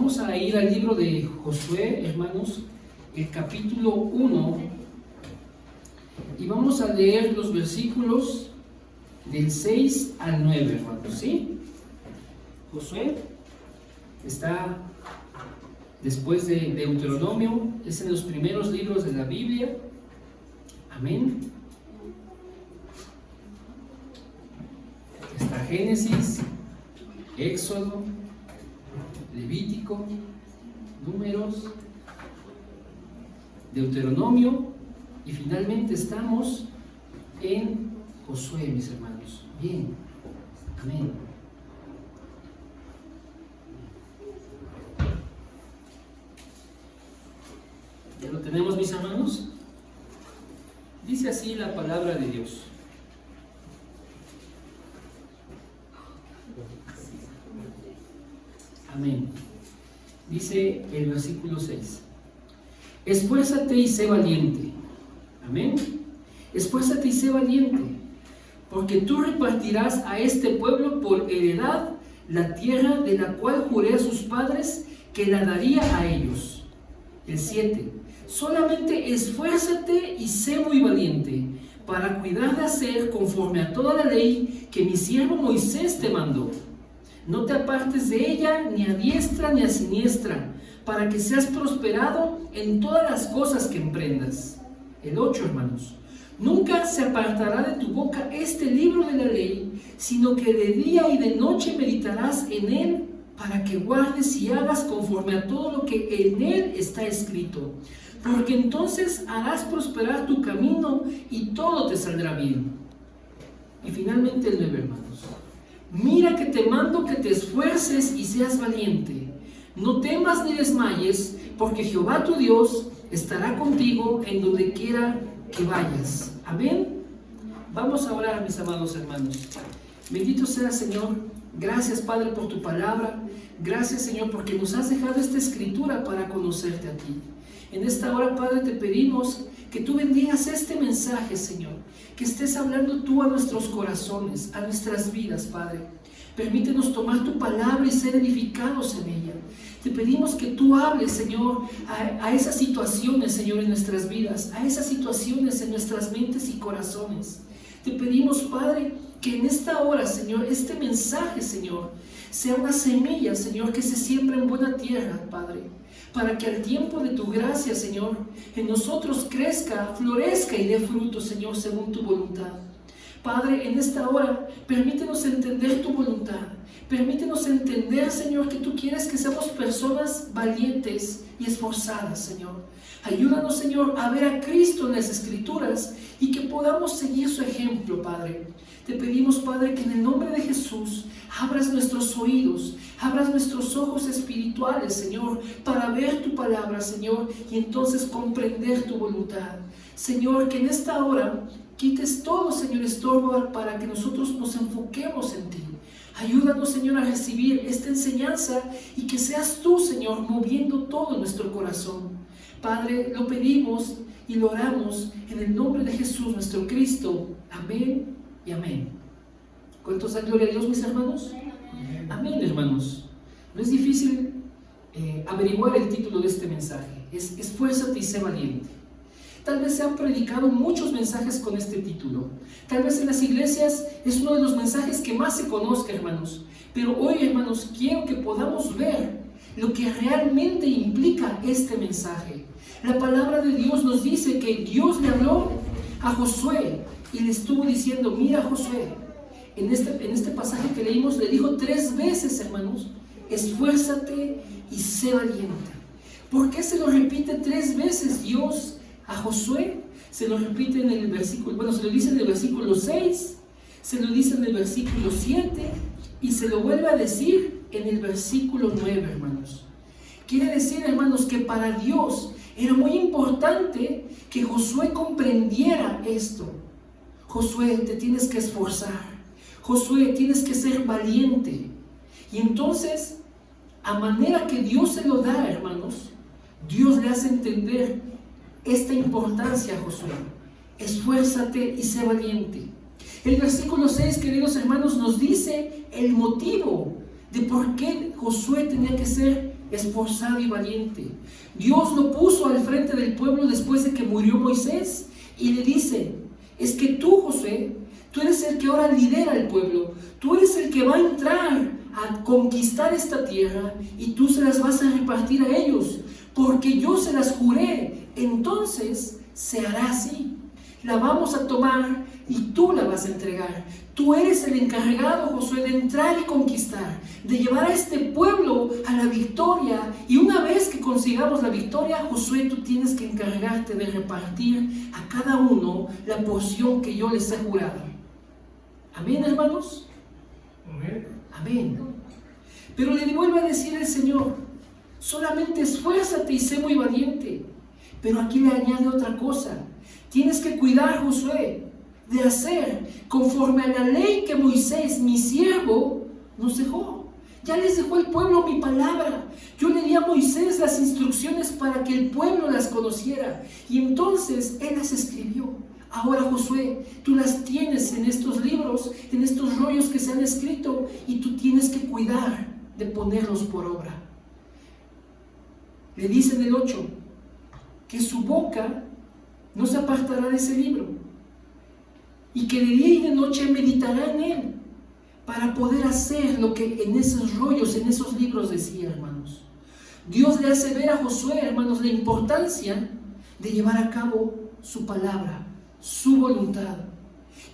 Vamos a ir al libro de Josué, hermanos, el capítulo 1, y vamos a leer los versículos del 6 al 9, hermanos, ¿sí? Josué está después de Deuteronomio, es en los primeros libros de la Biblia. Amén. Está Génesis, Éxodo, Levítico, Números, Deuteronomio, y finalmente estamos en Josué, mis hermanos. Bien, amén. ¿Ya lo tenemos, mis hermanos? Dice así la palabra de Dios. Amén. Dice el versículo 6: esfuérzate y sé valiente. Amén. Esfuérzate y sé valiente, porque tú repartirás a este pueblo por heredad la tierra de la cual juré a sus padres que la daría a ellos. El 7: solamente esfuérzate y sé muy valiente para cuidar de hacer conforme a toda la ley que mi siervo Moisés te mandó. No te apartes de ella ni a diestra ni a siniestra, para que seas prosperado en todas las cosas que emprendas. El 8, hermanos: nunca se apartará de tu boca este libro de la ley, sino que de día y de noche meditarás en él, para que guardes y hagas conforme a todo lo que en él está escrito. Porque entonces harás prosperar tu camino y todo te saldrá bien. Y finalmente el 9, hermanos: mira que te mando que te esfuerces y seas valiente. No temas ni desmayes, porque Jehová tu Dios estará contigo en donde quiera que vayas. Amén. Vamos a orar, mis amados hermanos. Bendito sea, Señor. Gracias, Padre, por tu palabra. Gracias, Señor, porque nos has dejado esta escritura para conocerte a ti. En esta hora, Padre, te pedimos que tú bendigas este mensaje, Señor, que estés hablando tú a nuestros corazones, a nuestras vidas, Padre. Permítenos tomar tu palabra y ser edificados en ella. Te pedimos que tú hables, Señor, a esas situaciones, Señor, en nuestras vidas, a esas situaciones en nuestras mentes y corazones. Te pedimos, Padre, que en esta hora, Señor, este mensaje, Señor, sea una semilla, Señor, que se siembra en buena tierra, Padre, para que al tiempo de tu gracia, Señor, en nosotros crezca, florezca y dé fruto, Señor, según tu voluntad. Padre, en esta hora, permítenos entender tu voluntad. Permítenos entender, Señor, que tú quieres que seamos personas valientes y esforzadas, Señor. Ayúdanos, Señor, a ver a Cristo en las Escrituras y que podamos seguir su ejemplo, Padre. Te pedimos, Padre, que en el nombre de Jesús abras nuestros oídos, abras nuestros ojos espirituales, Señor, para ver tu palabra, Señor, y entonces comprender tu voluntad. Señor, que en esta hora quites todo, Señor, estorbo para que nosotros nos enfoquemos en ti. Ayúdanos, Señor, a recibir esta enseñanza y que seas tú, Señor, moviendo todo nuestro corazón. Padre, lo pedimos y lo oramos en el nombre de Jesús, nuestro Cristo. Amén y amén. ¿Cuántos dan gloria a Dios, mis hermanos? Amén, hermanos. No es difícil averiguar el título de este mensaje. Es esfuérzate y sé valiente. Tal vez se han predicado muchos mensajes con este título. Tal vez en las iglesias es uno de los mensajes que más se conozca, hermanos. Pero hoy, hermanos, quiero que podamos ver lo que realmente implica este mensaje. La palabra de Dios nos dice que Dios le habló a Josué y le estuvo diciendo: mira, Josué, en este pasaje que leímos le dijo 3 veces, hermanos, esfuérzate y sé valiente. ¿Por qué se lo repite 3 veces Dios a Josué? Se lo repite en el versículo, se lo dice en el versículo 6, se lo dice en el versículo 7 y se lo vuelve a decir en el versículo 9, hermanos. Quiere decir, hermanos, que para Dios era muy importante que Josué comprendiera esto. Josué, te tienes que esforzar. Josué, tienes que ser valiente. Y entonces, a manera que Dios se lo da, hermanos, Dios le hace entender esta importancia a Josué. Esfuérzate y sé valiente. El versículo 6, queridos hermanos, nos dice el motivo de por qué Josué tenía que ser esforzado y valiente. Dios lo puso al frente del pueblo después de que murió Moisés y le dice, es que tú, Josué, tú eres el que ahora lidera el pueblo, tú eres el que va a entrar a conquistar esta tierra y tú se las vas a repartir a ellos, porque yo se las juré, entonces se hará así. La vamos a tomar y tú la vas a entregar. Tú eres el encargado, Josué, de entrar y conquistar, de llevar a este pueblo a la victoria. Y una vez que consigamos la victoria, Josué, tú tienes que encargarte de repartir a cada uno la porción que yo les he jurado. Amén, hermanos. Amén. Pero le vuelve a decir el Señor, solamente esfuérzate y sé muy valiente. Pero aquí le añade otra cosa. Tienes que cuidar, Josué, de hacer conforme a la ley que Moisés, mi siervo, nos dejó. Ya les dejó el pueblo mi palabra. Yo le di a Moisés las instrucciones para que el pueblo las conociera. Y entonces él las escribió. Ahora, Josué, tú las tienes en estos libros, en estos rollos que se han escrito, y tú tienes que cuidar de ponerlos por obra. Le dice en el 8 que su boca no se apartará de ese libro y que de día y de noche meditará en él para poder hacer lo que en esos rollos, en esos libros decía, hermanos. Dios le hace ver a Josué, hermanos, la importancia de llevar a cabo su palabra, su voluntad.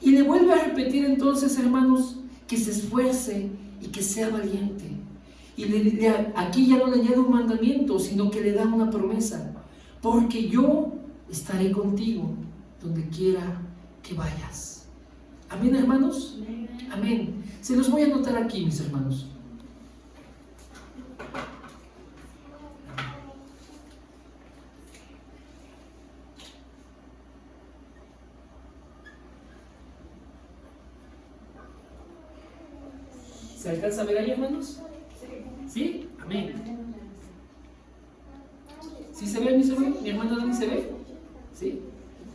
Y le vuelve a repetir entonces, hermanos, que se esfuerce y que sea valiente. Y aquí ya no le añade un mandamiento, sino que le da una promesa. Porque yo estaré contigo donde quiera que vayas. Amén, hermanos. Amén. Se los voy a anotar aquí, mis hermanos. ¿Se alcanza a ver ahí, hermanos? ¿Sí? Amén. ¿Sí se ve, mi hermano Dani, se ve? ¿Sí?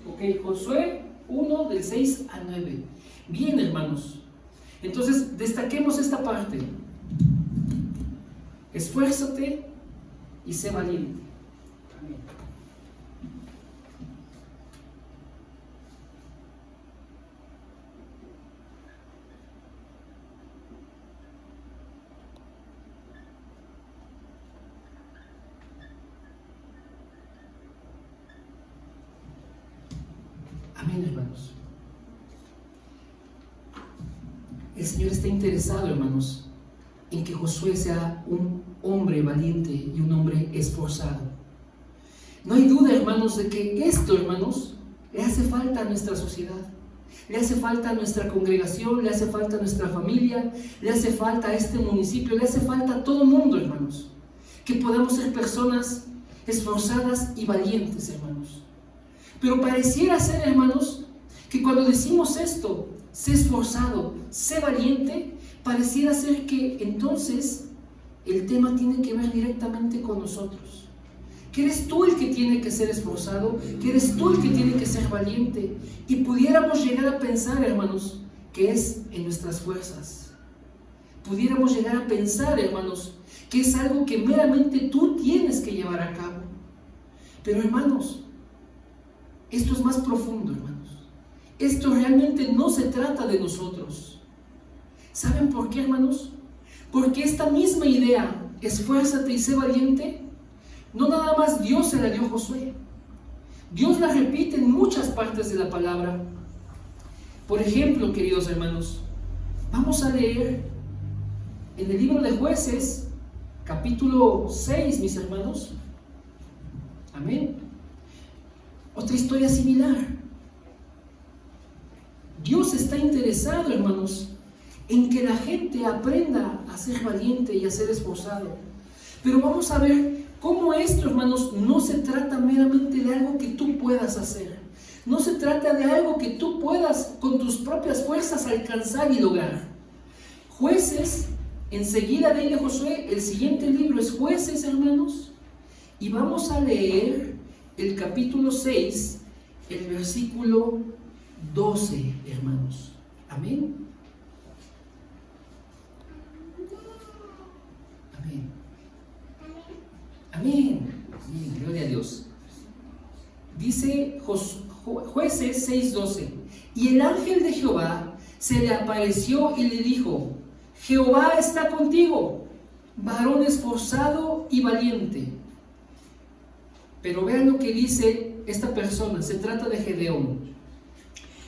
Ok, Josué 1, del 6 al 9. Bien, hermanos. Entonces, destaquemos esta parte. Esfuérzate y sé valiente. Amén. Amén, hermanos. El Señor está interesado, hermanos, en que Josué sea un hombre valiente y un hombre esforzado. No hay duda, hermanos, de que esto, hermanos, le hace falta a nuestra sociedad, le hace falta a nuestra congregación, le hace falta a nuestra familia, le hace falta a este municipio, le hace falta a todo el mundo, hermanos, que podamos ser personas esforzadas y valientes, hermanos. Pero pareciera ser, hermanos, que cuando decimos esto, sé esforzado, sé valiente, pareciera ser que entonces el tema tiene que ver directamente con nosotros. Que eres tú el que tiene que ser esforzado, que eres tú el que tiene que ser valiente. Y pudiéramos llegar a pensar, hermanos, que es en nuestras fuerzas. Pudiéramos llegar a pensar, hermanos, que es algo que meramente tú tienes que llevar a cabo. Pero, hermanos, esto es más profundo, hermanos. Esto realmente no se trata de nosotros. ¿Saben por qué, hermanos? Porque esta misma idea, esfuérzate y sé valiente, no nada más Dios se la dio a Josué. Dios la repite en muchas partes de la palabra. Por ejemplo, queridos hermanos, vamos a leer en el libro de Jueces, capítulo 6, mis hermanos. Amén. Otra historia similar. Dios está interesado, hermanos, en que la gente aprenda a ser valiente y a ser esforzado. Pero vamos a ver cómo esto, hermanos, no se trata meramente de algo que tú puedas hacer. No se trata de algo que tú puedas con tus propias fuerzas alcanzar y lograr. Jueces, enseguida de ahí de Josué, el siguiente libro es Jueces, hermanos, y vamos a leer el capítulo 6, el versículo 12, hermanos. Amén. Amén. Amén. Amén. Gloria a Dios. Dice Jueces 6:12. Y el ángel de Jehová se le apareció y le dijo: Jehová está contigo, varón esforzado y valiente. Pero vean lo que dice esta persona. Se trata de Gedeón.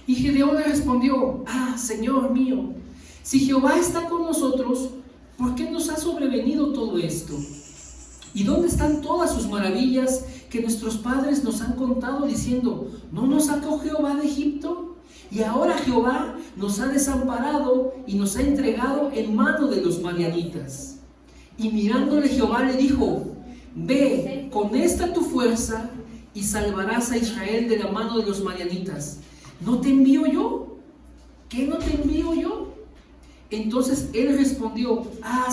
Y Gedeón le respondió: Señor mío, si Jehová está con nosotros, ¿por qué nos ha sobrevenido todo esto? ¿Y dónde están todas sus maravillas que nuestros padres nos han contado, diciendo: ¿no nos sacó Jehová de Egipto? Y ahora Jehová nos ha desamparado y nos ha entregado en mano de los madianitas. Y mirándole Jehová le dijo: Ve con esta tu fuerza y salvarás a Israel de la mano de los madianitas. ¿No te envío yo? ¿Qué no te envío yo? Entonces él respondió: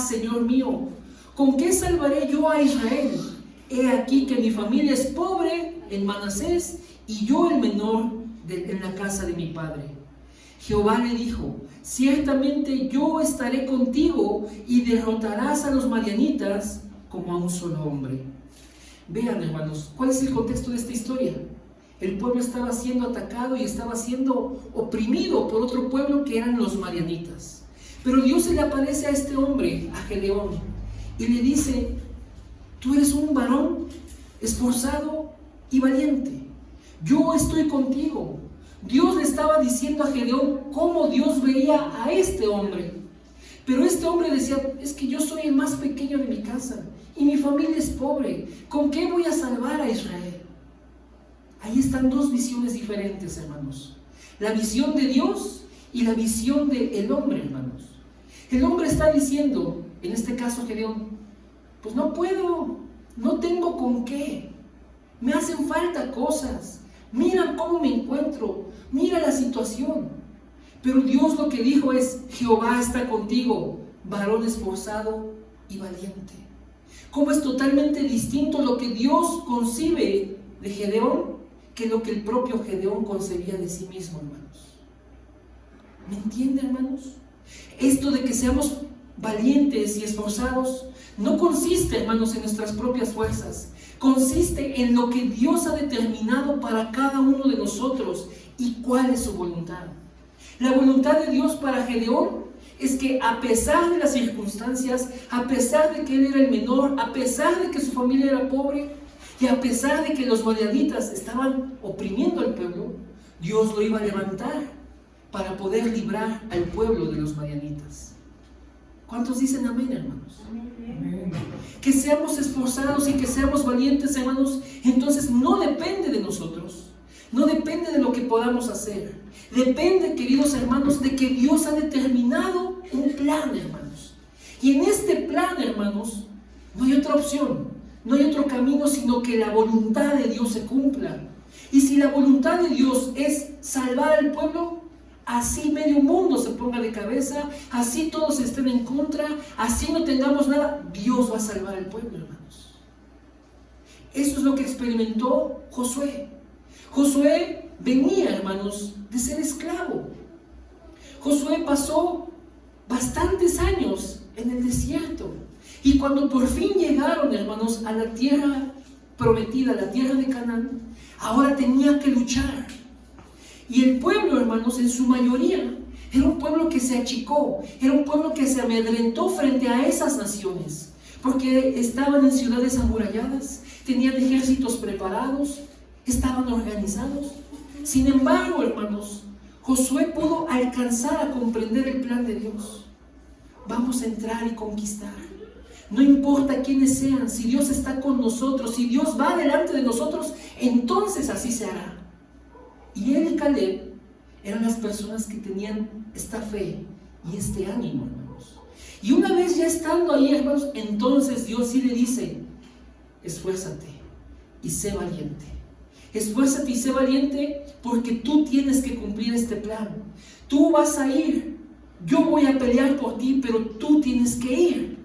Señor mío, ¿con qué salvaré yo a Israel? He aquí que mi familia es pobre en Manasés y yo el menor en la casa de mi padre. Jehová le dijo: ciertamente yo estaré contigo y derrotarás a los madianitas como a un solo hombre. Vean, hermanos, ¿cuál es el contexto de esta historia? El pueblo estaba siendo atacado y estaba siendo oprimido por otro pueblo que eran los madianitas. Pero Dios se le aparece a este hombre, a Gedeón, y le dice: tú eres un varón esforzado y valiente. Yo estoy contigo. Dios le estaba diciendo a Gedeón cómo Dios veía a este hombre. Pero este hombre decía: es que yo soy el más pequeño de mi casa y mi familia es pobre. ¿Con qué voy a salvar a Israel? Ahí están dos visiones diferentes, hermanos. La visión de Dios y la visión del hombre, hermanos. El hombre está diciendo, en este caso Gedeón: pues no puedo, no tengo con qué. Me hacen falta cosas. Mira cómo me encuentro, mira la situación. Pero Dios lo que dijo es: Jehová está contigo, varón esforzado y valiente. ¿Cómo es totalmente distinto lo que Dios concibe de Gedeón que lo que el propio Gedeón concebía de sí mismo, hermanos? ¿Me entienden, hermanos? Esto de que seamos valientes y esforzados no consiste, hermanos, en nuestras propias fuerzas. Consiste en lo que Dios ha determinado para cada uno de nosotros y cuál es su voluntad. La voluntad de Dios para Gedeón es que, a pesar de las circunstancias, a pesar de que él era el menor, a pesar de que su familia era pobre y a pesar de que los madianitas estaban oprimiendo al pueblo, Dios lo iba a levantar para poder librar al pueblo de los madianitas. ¿Cuántos dicen amén, hermanos? Amén. Que seamos esforzados y que seamos valientes, hermanos, entonces no depende de nosotros, no depende de lo que podamos hacer. Depende, queridos hermanos, de que Dios ha determinado un plan, hermanos. Y en este plan, hermanos, no hay otra opción, no hay otro camino, sino que la voluntad de Dios se cumpla. Y si la voluntad de Dios es salvar al pueblo, así medio mundo se ponga de cabeza, así todos estén en contra, así no tengamos nada, Dios va a salvar al pueblo, hermanos. Eso es lo que experimentó Josué. Josué venía, hermanos, de ser esclavo. Josué pasó bastantes años en el desierto. Y cuando por fin llegaron, hermanos, a la tierra prometida, la tierra de Canaán, ahora tenía que luchar. Y el pueblo, hermanos, en su mayoría, era un pueblo que se achicó, era un pueblo que se amedrentó frente a esas naciones, porque estaban en ciudades amuralladas, tenían ejércitos preparados, estaban organizados. Sin embargo, hermanos, Josué pudo alcanzar a comprender el plan de Dios. Vamos a entrar y conquistar. No importa quiénes sean, si Dios está con nosotros, si Dios va delante de nosotros, entonces así se hará. Y él y Caleb eran las personas que tenían esta fe y este ánimo, hermanos. Y una vez ya estando ahí, hermanos, entonces Dios sí le dice: esfuérzate y sé valiente. Esfuérzate y sé valiente porque tú tienes que cumplir este plan. Tú vas a ir. Yo voy a pelear por ti, pero tú tienes que ir.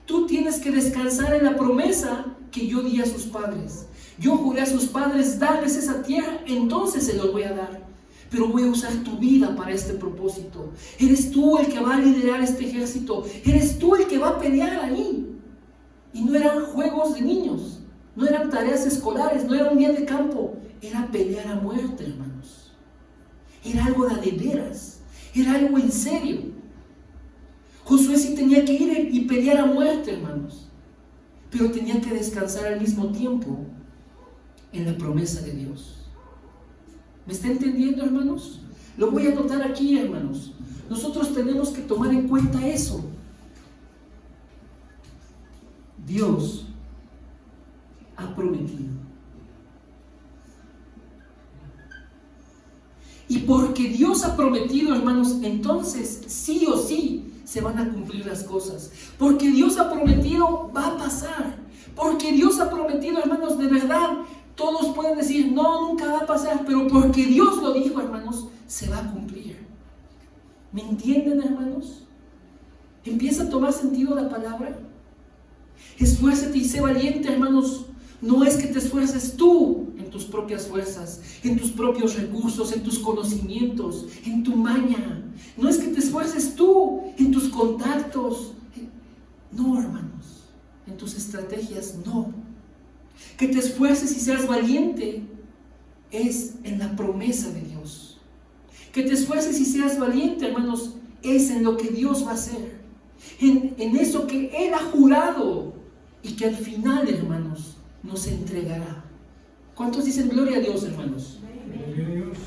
Tú tienes que descansar en la promesa que yo di a sus padres. Yo juré a sus padres darles esa tierra, entonces se los voy a dar. Pero voy a usar tu vida para este propósito. Eres tú el que va a liderar este ejército. Eres tú el que va a pelear ahí. Y no eran juegos de niños, no eran tareas escolares, no era un día de campo, era pelear a muerte, hermanos. Era algo de veras, era algo en serio. Josué sí tenía que ir y pelear a muerte, hermanos, pero tenía que descansar al mismo tiempo en la promesa de Dios. ¿Me está entendiendo, hermanos? Lo voy a anotar aquí, hermanos. Nosotros tenemos que tomar en cuenta eso. Dios ha prometido. Y porque Dios ha prometido, hermanos, entonces sí o sí se van a cumplir las cosas. Porque Dios ha prometido, va a pasar. Porque Dios ha prometido, hermanos, de verdad, todos pueden decir, no, nunca va a pasar, pero porque Dios lo dijo, hermanos, se va a cumplir. ¿Me entienden, hermanos? ¿Empieza a tomar sentido la palabra? Esfuérzate y sé valiente, hermanos. No es que te esfuerces tú en tus propias fuerzas, en tus propios recursos, en tus conocimientos, en tu maña. No es que te esfuerces tú en tus contactos. No, hermanos, en tus estrategias, no. Que te esfuerces y seas valiente es en la promesa de Dios. Que te esfuerces y seas valiente, hermanos, es en lo que Dios va a hacer. En eso que Él ha jurado y que al final, hermanos, nos entregará. ¿Cuántos dicen gloria a Dios, hermanos? Gloria a Dios.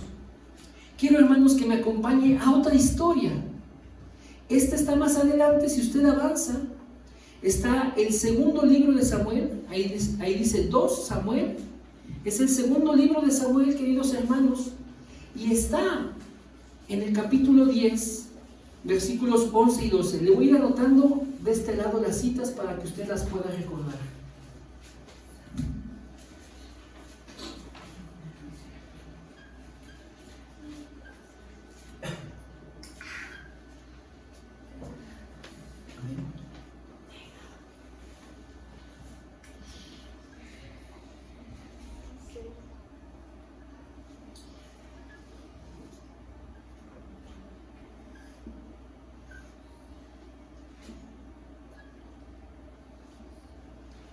Quiero, hermanos, que me acompañe a otra historia. Esta está más adelante, si usted avanza. Está el segundo libro de Samuel, ahí dice 2 Samuel. Es el segundo libro de Samuel, queridos hermanos. Y está en el capítulo 10, versículos 11 y 12. Le voy a ir anotando de este lado las citas para que usted las pueda recordar.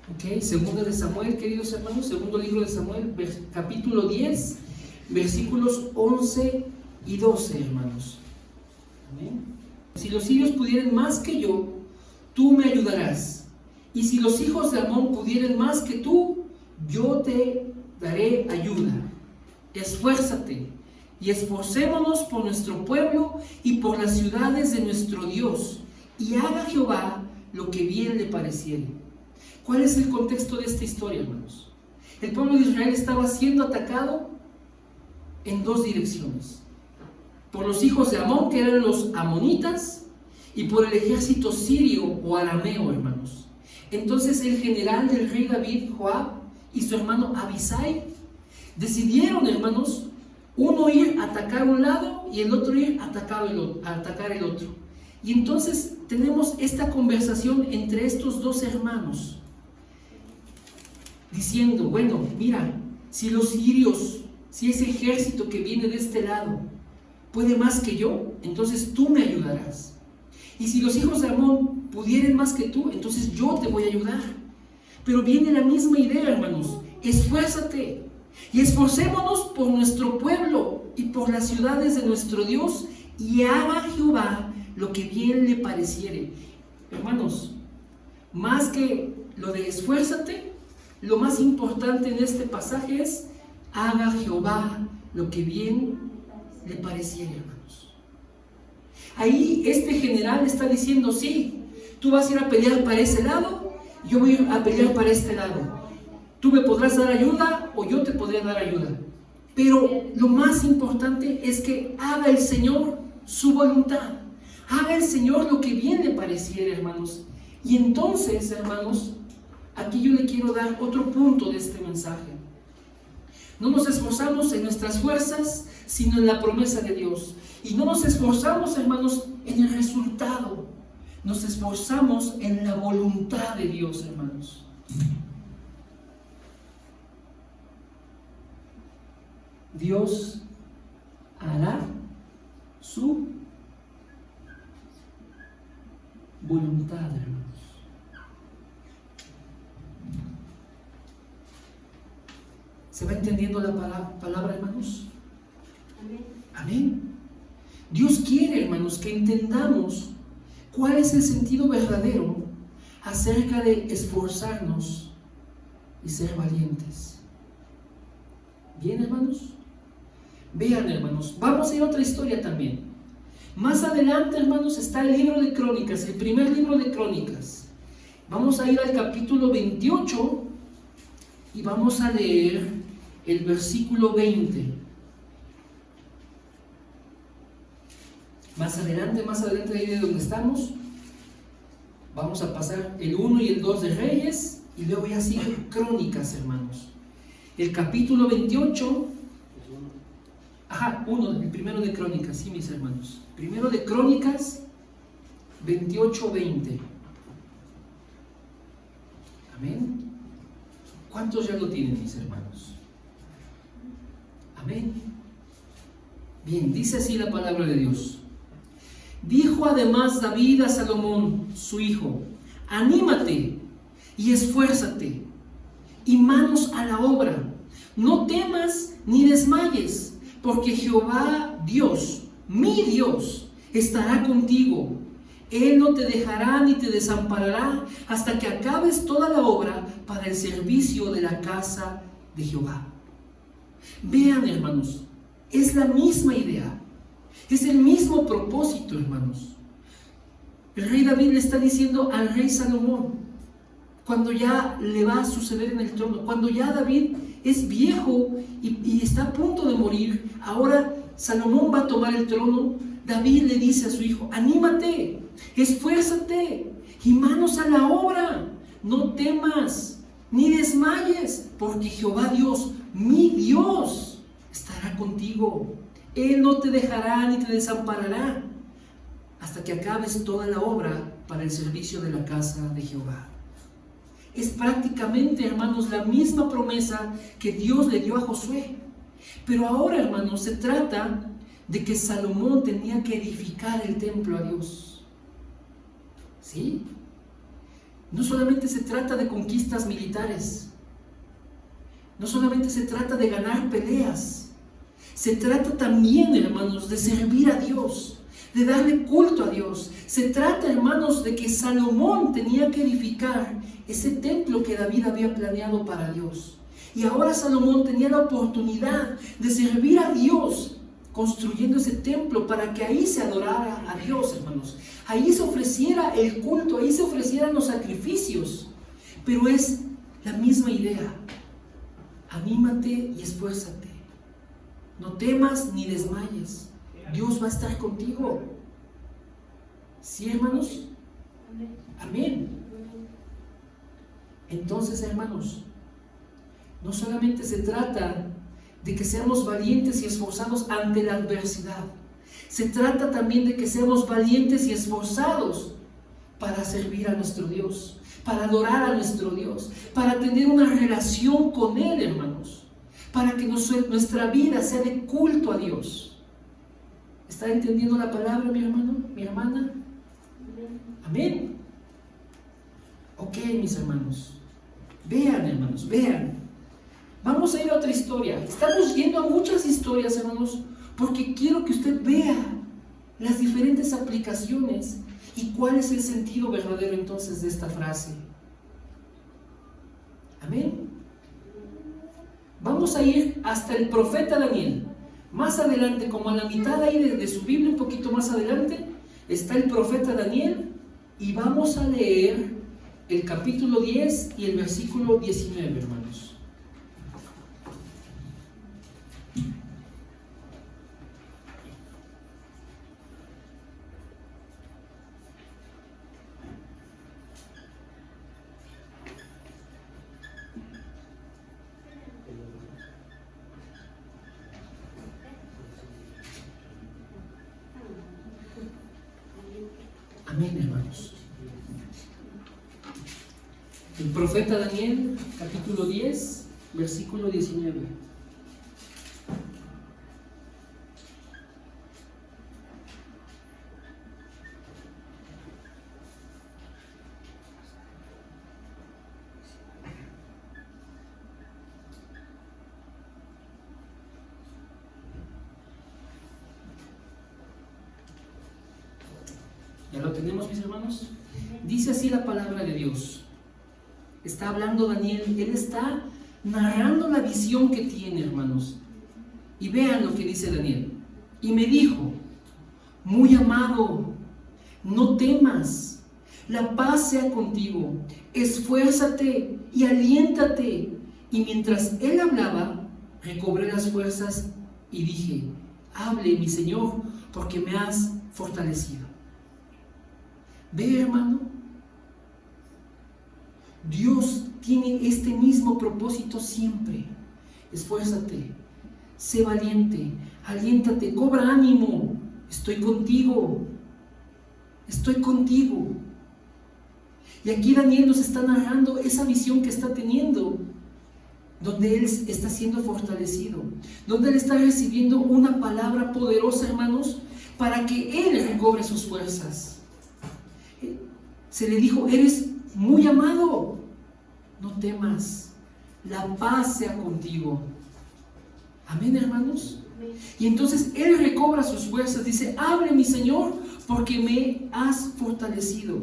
Ok, segundo de Samuel, queridos hermanos, segundo libro de Samuel, capítulo 10, versículos 11 y 12, hermanos. Amén. Si los sirios pudieran más que yo, tú me ayudarás. Y si los hijos de Amón pudieran más que tú, yo te daré ayuda. Esfuérzate y esforcémonos por nuestro pueblo y por las ciudades de nuestro Dios, y haga Jehová lo que bien le pareciere. ¿Cuál es el contexto de esta historia, hermanos? El pueblo de Israel estaba siendo atacado en dos direcciones. Por los hijos de Amón, que eran los amonitas, y por el ejército sirio o arameo, hermanos. Entonces el general del rey David, Joab, y su hermano Abisai, decidieron, hermanos, uno ir a atacar un lado y el otro ir a atacar el otro. Y entonces tenemos esta conversación entre estos dos hermanos, diciendo, bueno, mira, si los sirios, si ese ejército que viene de este lado puede más que yo, entonces tú me ayudarás. Y si los hijos de Amón pudieran más que tú, entonces yo te voy a ayudar. Pero viene la misma idea, hermanos. Esfuérzate y esforcémonos por nuestro pueblo y por las ciudades de nuestro Dios, y haga Jehová lo que bien le pareciere. Hermanos, más que lo de esfuérzate, lo más importante en este pasaje es haga Jehová lo que bien le pareciere, hermanos. Ahí este general está diciendo, sí, tú vas a ir a pelear para ese lado, yo voy a ir a pelear para este lado. Tú me podrás dar ayuda o yo te podré dar ayuda. Pero lo más importante es que haga el Señor su voluntad. Haga el Señor lo que bien le pareciera, hermanos. Y entonces, hermanos, aquí yo le quiero dar otro punto de este mensaje. No nos esforzamos en nuestras fuerzas, sino en la promesa de Dios. Y no nos esforzamos, hermanos, en el resultado. Nos esforzamos en la voluntad de Dios, hermanos. Dios hará su voluntad, hermanos. ¿Se va entendiendo la palabra, hermanos? Amén. Amén. Dios quiere, hermanos, que entendamos cuál es el sentido verdadero acerca de esforzarnos y ser valientes. ¿Bien, hermanos? Vean, hermanos, vamos a ir a otra historia también. Más adelante, hermanos, está el libro de Crónicas, el primer libro de Crónicas. Vamos a ir al capítulo 28 y vamos a leer el versículo 20. Más adelante ahí de donde estamos, vamos a pasar el 1 y el 2 de Reyes y luego ya sigue Crónicas, hermanos. El capítulo 28, el primero de Crónicas, sí, mis hermanos. Primero de Crónicas, 28-20. Amén. ¿Cuántos ya lo tienen, mis hermanos? Amén. Bien, dice así la palabra de Dios. Dijo además David a Salomón, su hijo: anímate y esfuérzate, y manos a la obra. No temas ni desmayes, porque Jehová Dios, mi Dios, estará contigo. Él no te dejará ni te desamparará hasta que acabes toda la obra para el servicio de la casa de Jehová. Vean, hermanos, es la misma idea. Es el mismo propósito, hermanos. El rey David le está diciendo al rey Salomón, cuando ya le va a suceder en el trono, cuando ya David es viejo y está a punto de morir, ahora Salomón va a tomar el trono. David le dice a su hijo: anímate, esfuérzate y manos a la obra. No temas ni desmayes, porque Jehová Dios, mi Dios, estará contigo. Él no te dejará ni te desamparará hasta que acabes toda la obra para el servicio de la casa de Jehová. Es prácticamente, hermanos, la misma promesa que Dios le dio a Josué. Pero ahora, hermanos, se trata de que Salomón tenía que edificar el templo a Dios. ¿Sí? No solamente se trata de conquistas militares. No solamente se trata de ganar peleas. Se trata también, hermanos, de servir a Dios, de darle culto a Dios. Se trata, hermanos, de que Salomón tenía que edificar ese templo que David había planeado para Dios. Y ahora Salomón tenía la oportunidad de servir a Dios construyendo ese templo para que ahí se adorara a Dios, hermanos. Ahí se ofreciera el culto, ahí se ofrecieran los sacrificios. Pero es la misma idea. Anímate y esfuérzate. No temas ni desmayes. Dios va a estar contigo. ¿Sí, hermanos? Amén. Entonces, hermanos, no solamente se trata de que seamos valientes y esforzados ante la adversidad. Se trata también de que seamos valientes y esforzados para servir a nuestro Dios, para adorar a nuestro Dios, para tener una relación con Él, hermanos. Para que nuestra vida sea de culto a Dios. ¿Está entendiendo la palabra, mi hermano, mi hermana? Amén. Ok, mis hermanos. Vean, hermanos, vean. Vamos a ir a otra historia. Estamos yendo a muchas historias, hermanos, porque quiero que usted vea las diferentes aplicaciones y cuál es el sentido verdadero entonces de esta frase. Amén. Vamos a ir hasta el profeta Daniel. Más adelante, como a la mitad ahí de su Biblia, un poquito más adelante, está el profeta Daniel y vamos a leer el capítulo 10 y el versículo 19, hermanos. Amén, hermanos. El profeta Daniel, capítulo 10, versículo 19. ¿Ya lo tenemos, mis hermanos? Dice así la palabra de Dios. Está hablando Daniel, él está narrando la visión que tiene, hermanos. Y vean lo que dice Daniel. Y me dijo, muy amado, no temas, la paz sea contigo, esfuérzate y aliéntate. Y mientras él hablaba, recobré las fuerzas y dije, hable mi Señor, porque me has fortalecido. Ve, hermano, Dios tiene este mismo propósito siempre. Esfuérzate, sé valiente, aliéntate, cobra ánimo. Estoy contigo. Estoy contigo. Y aquí Daniel nos está narrando esa visión que está teniendo, donde él está siendo fortalecido, donde él está recibiendo una palabra poderosa, hermanos, para que él recobre sus fuerzas. Se le dijo, eres muy amado, no temas, la paz sea contigo. Amén, hermanos. Y entonces él recobra sus fuerzas, dice, hable mi Señor, porque me has fortalecido.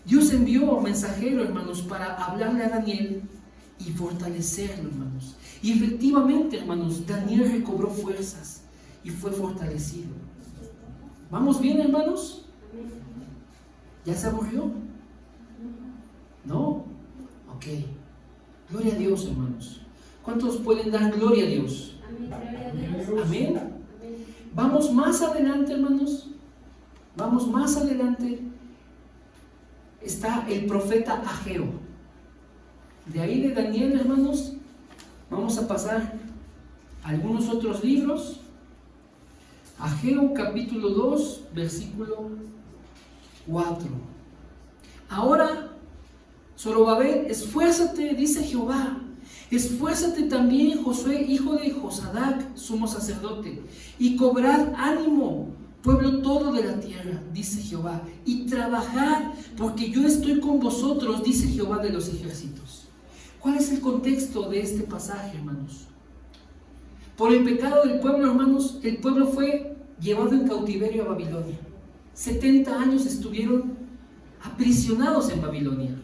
Dios envió a un mensajero, hermanos, para hablarle a Daniel y fortalecerlo, hermanos. Y efectivamente, hermanos, Daniel recobró fuerzas y fue fortalecido. ¿Vamos bien, hermanos? ¿Ya se aburrió? ¿No? Ok. Gloria a Dios, hermanos. ¿Cuántos pueden dar gloria a Dios? Amén. Vamos más adelante, hermanos. Vamos más adelante. Está el profeta Ageo. De ahí de Daniel, hermanos, vamos a pasar a algunos otros libros. Ageo capítulo 2, versículo 4. Ahora, Zorobabel, esfuérzate, dice Jehová. Esfuérzate también, Josué, hijo de Josadac, sumo sacerdote, y cobrad ánimo, pueblo todo de la tierra, dice Jehová, y trabajad, porque yo estoy con vosotros, dice Jehová de los ejércitos. ¿Cuál es el contexto de este pasaje, hermanos? Por el pecado del pueblo, hermanos, el pueblo fue llevado en cautiverio a Babilonia. 70 años estuvieron aprisionados en Babilonia.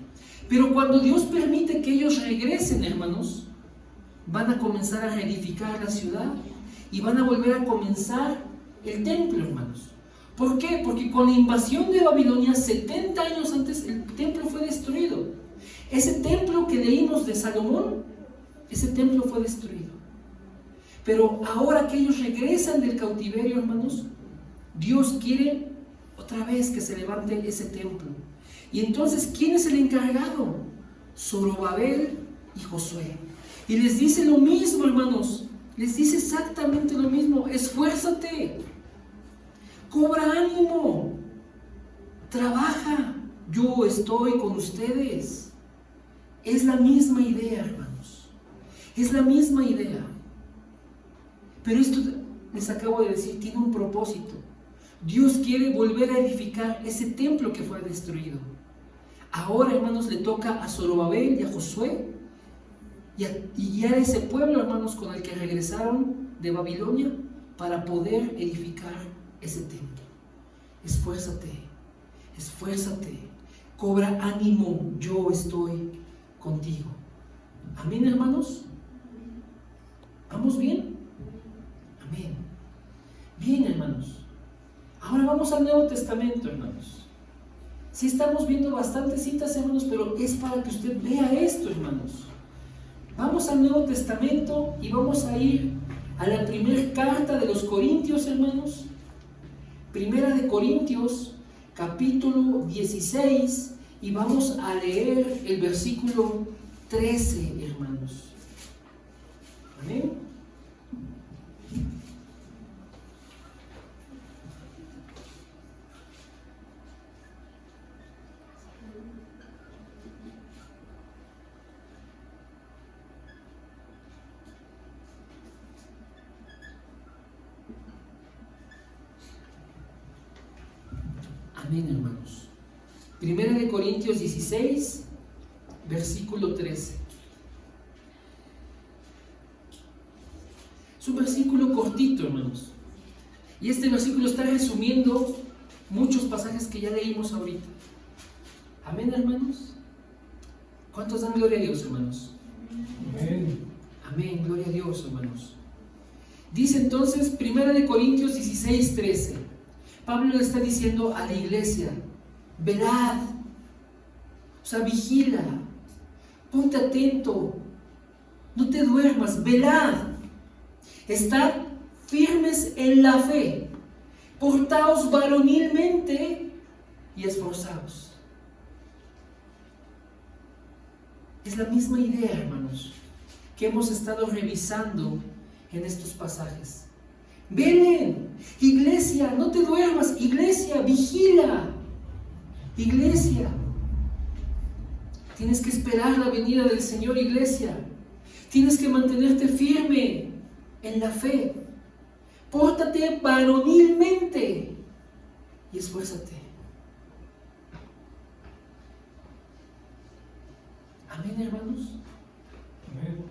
Pero cuando Dios permite que ellos regresen, hermanos, van a comenzar a reedificar la ciudad y van a volver a comenzar el templo, hermanos. ¿Por qué? Porque con la invasión de Babilonia, 70 años antes, el templo fue destruido. Ese templo que leímos de Salomón, ese templo fue destruido. Pero ahora que ellos regresan del cautiverio, hermanos, Dios quiere otra vez que se levante ese templo. Y entonces, ¿quién es el encargado? Zorobabel y Josué. Y les dice lo mismo, hermanos. Les dice exactamente lo mismo. Esfuérzate. Cobra ánimo. Trabaja. Yo estoy con ustedes. Es la misma idea, hermanos. Es la misma idea. Pero esto, les acabo de decir, tiene un propósito. Dios quiere volver a edificar ese templo que fue destruido. Ahora, hermanos, le toca a Zorobabel y a Josué y guiar a ese pueblo, hermanos, con el que regresaron de Babilonia para poder edificar ese templo. Esfuérzate, esfuérzate, cobra ánimo, yo estoy contigo. Amén, hermanos. ¿Vamos bien? Amén. Bien, hermanos. Ahora vamos al Nuevo Testamento, hermanos. Sí estamos viendo bastantes citas, hermanos, pero es para que usted vea esto, hermanos. Vamos al Nuevo Testamento y vamos a ir a la primera carta de los Corintios, hermanos. Primera de Corintios, capítulo 16, y vamos a leer el versículo 13, hermanos. Amén. Amén, hermanos. Primera de Corintios 16, versículo 13. Es un versículo cortito, hermanos. Y este versículo está resumiendo muchos pasajes que ya leímos ahorita. Amén, hermanos. ¿Cuántos dan gloria a Dios, hermanos? Amén. Amén, gloria a Dios, hermanos. Dice entonces 1 Corintios 16:13. Pablo le está diciendo a la iglesia: velad, o sea, vigila, ponte atento, no te duermas, velad, estad firmes en la fe, portaos varonilmente y esforzaos. Es la misma idea, hermanos, que hemos estado revisando en estos pasajes. Velen, iglesia, no te duermas, iglesia, vigila, iglesia. Tienes que esperar la venida del Señor, iglesia. Tienes que mantenerte firme en la fe. Pórtate varonilmente y esfuérzate. Amén, hermanos. Amén.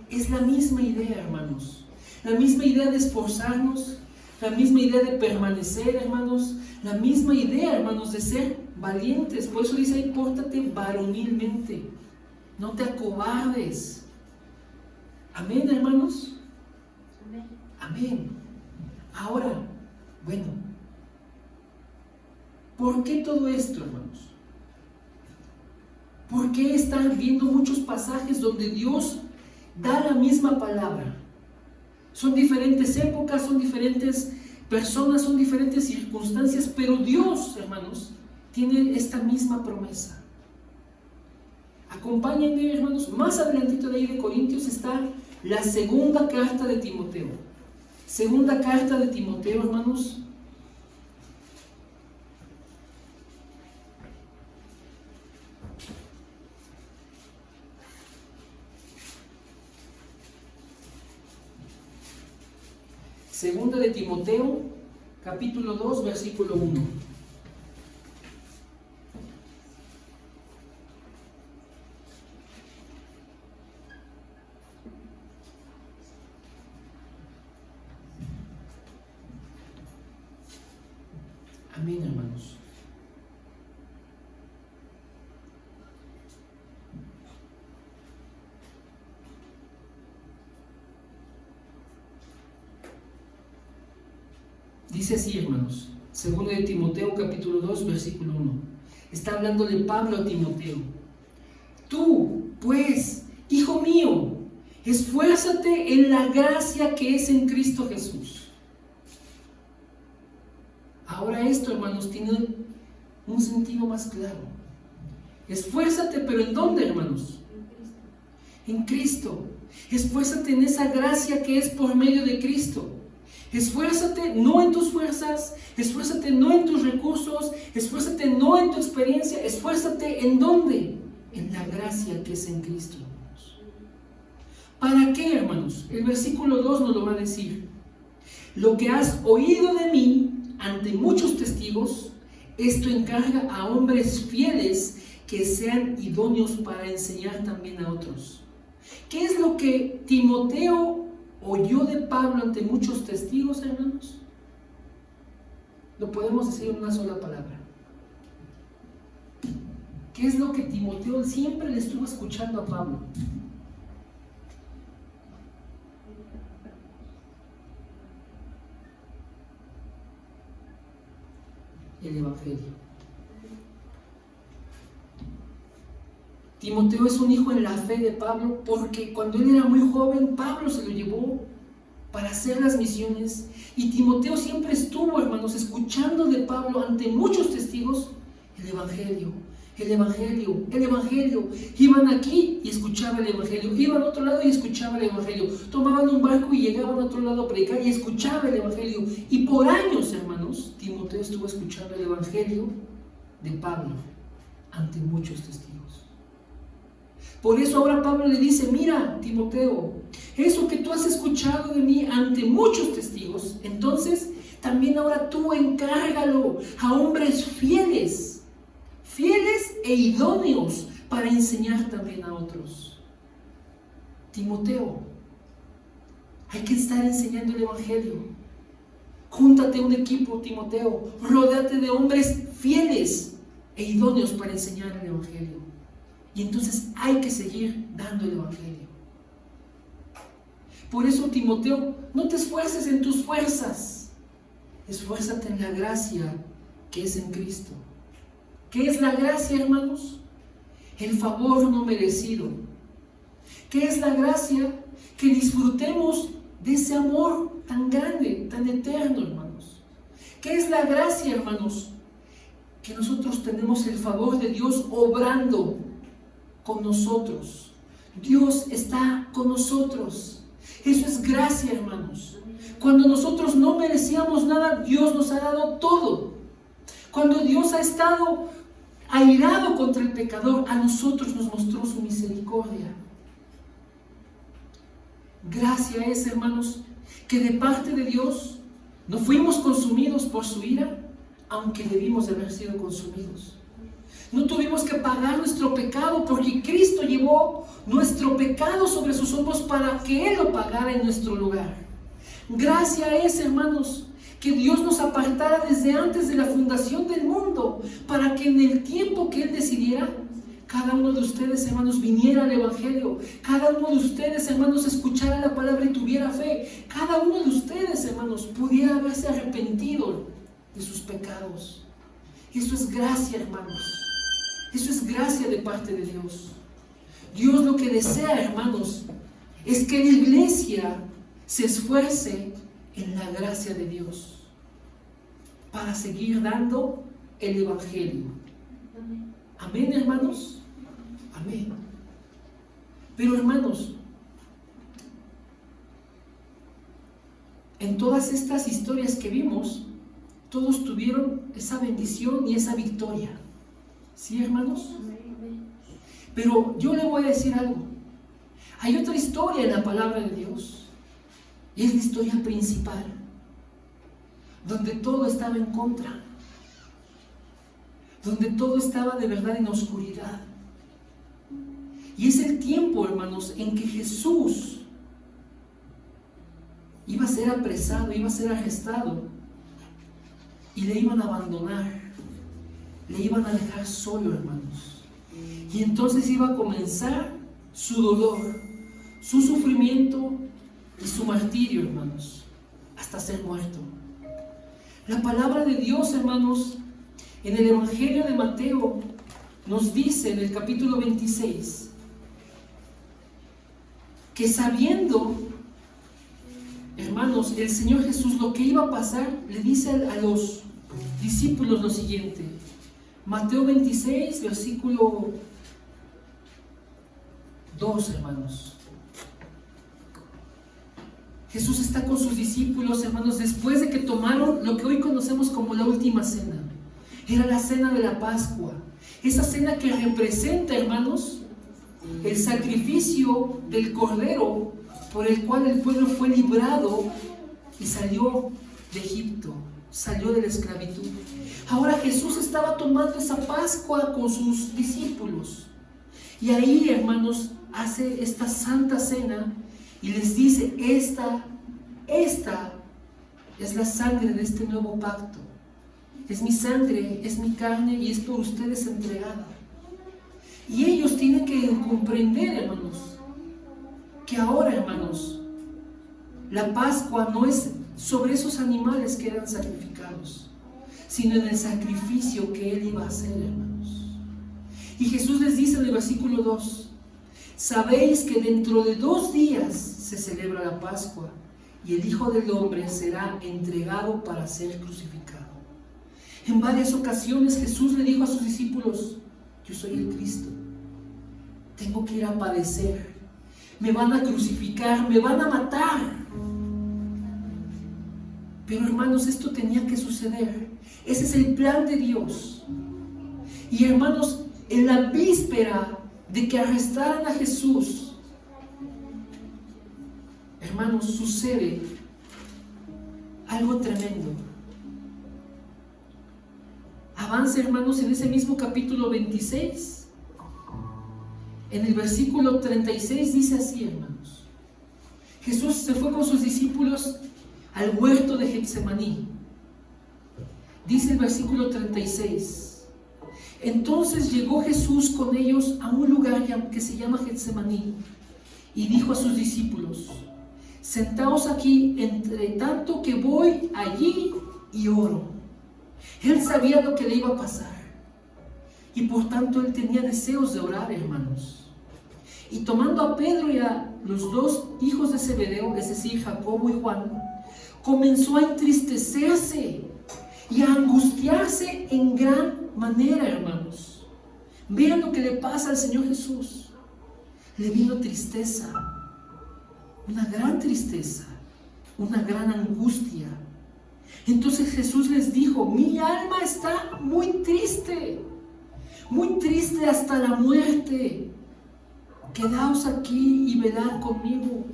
Es la misma idea, hermanos. La misma idea de esforzarnos, la misma idea de permanecer, hermanos, la misma idea, hermanos, de ser valientes. Por eso dice ahí: pórtate varonilmente, no te acobardes. Amén, hermanos. Amén. Amén. Ahora, bueno, ¿por qué todo esto, hermanos? ¿Por qué están viendo muchos pasajes donde Dios da la misma palabra? Son diferentes épocas, son diferentes personas, son diferentes circunstancias, pero Dios, hermanos, tiene esta misma promesa. Acompáñenme, hermanos, más adelantito de ahí de Corintios está la segunda carta de Timoteo. Segunda carta de Timoteo, hermanos. Segunda de Timoteo, capítulo 2, versículo 1. Amén, hermanos. Dice así, hermanos, segundo de Timoteo, capítulo 2, versículo 1. Está hablándole Pablo a Timoteo. Tú, pues, hijo mío, esfuérzate en la gracia que es en Cristo Jesús. Ahora esto, hermanos, tiene un sentido más claro. Esfuérzate, pero ¿en dónde, hermanos? En Cristo. Esfuérzate en esa gracia que es por medio de Cristo. Esfuérzate no en tus fuerzas, esfuérzate no en tus recursos, esfuérzate no en tu experiencia, esfuérzate ¿en dónde? En la gracia que es en Cristo, hermanos. ¿Para qué, hermanos? El versículo 2 nos lo va a decir. Lo que has oído de mí ante muchos testigos, esto encarga a hombres fieles que sean idóneos para enseñar también a otros. ¿Qué es lo que Timoteo oyó de Pablo ante muchos testigos, hermanos? Lo podemos decir en una sola palabra. ¿Qué es lo que Timoteo siempre le estuvo escuchando a Pablo? El Evangelio. Timoteo es un hijo en la fe de Pablo porque cuando él era muy joven, Pablo se lo llevó para hacer las misiones y Timoteo siempre estuvo, hermanos, escuchando de Pablo ante muchos testigos el Evangelio, el Evangelio, el Evangelio. Iban aquí y escuchaban el Evangelio, iban a otro lado y escuchaban el Evangelio, tomaban un barco y llegaban a otro lado a predicar y escuchaban el Evangelio. Y por años, hermanos, Timoteo estuvo escuchando el Evangelio de Pablo ante muchos testigos. Por eso ahora Pablo le dice: mira, Timoteo, eso que tú has escuchado de mí ante muchos testigos, entonces también ahora tú encárgalo a hombres fieles e idóneos para enseñar también a otros. Timoteo, hay que estar enseñando el Evangelio. Júntate a un equipo, Timoteo. Rodéate de hombres fieles e idóneos para enseñar el Evangelio. Y entonces hay que seguir dando el Evangelio. Por eso, Timoteo, no te esfuerces en tus fuerzas. Esfuérzate en la gracia que es en Cristo. ¿Qué es la gracia, hermanos? El favor no merecido. ¿Qué es la gracia? Que disfrutemos de ese amor tan grande, tan eterno, hermanos. ¿Qué es la gracia, hermanos? Que nosotros tenemos el favor de Dios obrando con nosotros. Dios está con nosotros. Eso es gracia, hermanos. Cuando nosotros no merecíamos nada, Dios nos ha dado todo. Cuando Dios ha estado airado contra el pecador, a nosotros nos mostró su misericordia. Gracia es, hermanos, que de parte de Dios no fuimos consumidos por su ira, aunque debimos de haber sido consumidos. No tuvimos que pagar nuestro pecado porque Cristo llevó nuestro pecado sobre sus hombros para que Él lo pagara en nuestro lugar. Gracia es, hermanos, que Dios nos apartara desde antes de la fundación del mundo para que en el tiempo que Él decidiera, cada uno de ustedes, hermanos, viniera al Evangelio. Cada uno de ustedes, hermanos, escuchara la palabra y tuviera fe. Cada uno de ustedes, hermanos, pudiera haberse arrepentido de sus pecados. Eso es gracia, hermanos. Eso es gracia de parte de Dios. Dios lo que desea, hermanos, es que la iglesia se esfuerce en la gracia de Dios para seguir dando el Evangelio. Amén, hermanos. Amén. Pero, hermanos, en todas estas historias que vimos, todos tuvieron esa bendición y esa victoria. ¿Sí, hermanos? Pero yo le voy a decir algo. Hay otra historia en la palabra de Dios. Y es la historia principal, donde todo estaba en contra, donde todo estaba de verdad en oscuridad. Y es el tiempo, hermanos, en que Jesús iba a ser apresado, iba a ser arrestado, y le iban a abandonar, le iban a dejar solo, hermanos. Y entonces iba a comenzar su dolor, su sufrimiento y su martirio, hermanos, hasta ser muerto. La palabra de Dios, hermanos, en el Evangelio de Mateo nos dice en el capítulo 26 que sabiendo, hermanos, el Señor Jesús lo que iba a pasar, le dice a los discípulos lo siguiente. Mateo 26, versículo 2, hermanos. Jesús está con sus discípulos, hermanos, después de que tomaron lo que hoy conocemos como la última cena. Era la cena de la Pascua. Esa cena que representa, hermanos, el sacrificio del Cordero por el cual el pueblo fue librado y salió de Egipto, salió de la esclavitud. Ahora Jesús estaba tomando esa Pascua con sus discípulos. Y ahí, hermanos, hace esta santa cena y les dice, esta es la sangre de este nuevo pacto. Es mi sangre, es mi carne y es por ustedes entregada. Y ellos tienen que comprender, hermanos, que ahora, hermanos, la Pascua no es sobre esos animales que eran sacrificados, sino en el sacrificio que Él iba a hacer, hermanos. Y Jesús les dice en el versículo 2, sabéis que dentro de 2 días se celebra la Pascua y el Hijo del Hombre será entregado para ser crucificado. En varias ocasiones Jesús le dijo a sus discípulos, yo soy el Cristo, tengo que ir a padecer, me van a crucificar, me van a matar. Pero hermanos, esto tenía que suceder. Ese es el plan de Dios. Y hermanos, en la víspera de que arrestaran a Jesús, hermanos, sucede algo tremendo. Avanza, hermanos, en ese mismo capítulo 26. En el versículo 36 dice así, hermanos. Jesús se fue con sus discípulos al huerto de Getsemaní. Dice el versículo 36. Entonces llegó Jesús con ellos a un lugar que se llama Getsemaní y dijo a sus discípulos: sentaos aquí, entre tanto que voy allí y oro. Él sabía lo que le iba a pasar y por tanto él tenía deseos de orar, hermanos. Y tomando a Pedro y a los dos hijos de Zebedeo, es decir, Jacobo y Juan, comenzó a entristecerse y a angustiarse en gran manera, hermanos. Vean lo que le pasa al Señor Jesús. Le vino tristeza, una gran tristeza, una gran angustia. Entonces Jesús les dijo: mi alma está muy triste hasta la muerte. Quedaos aquí y velad conmigo.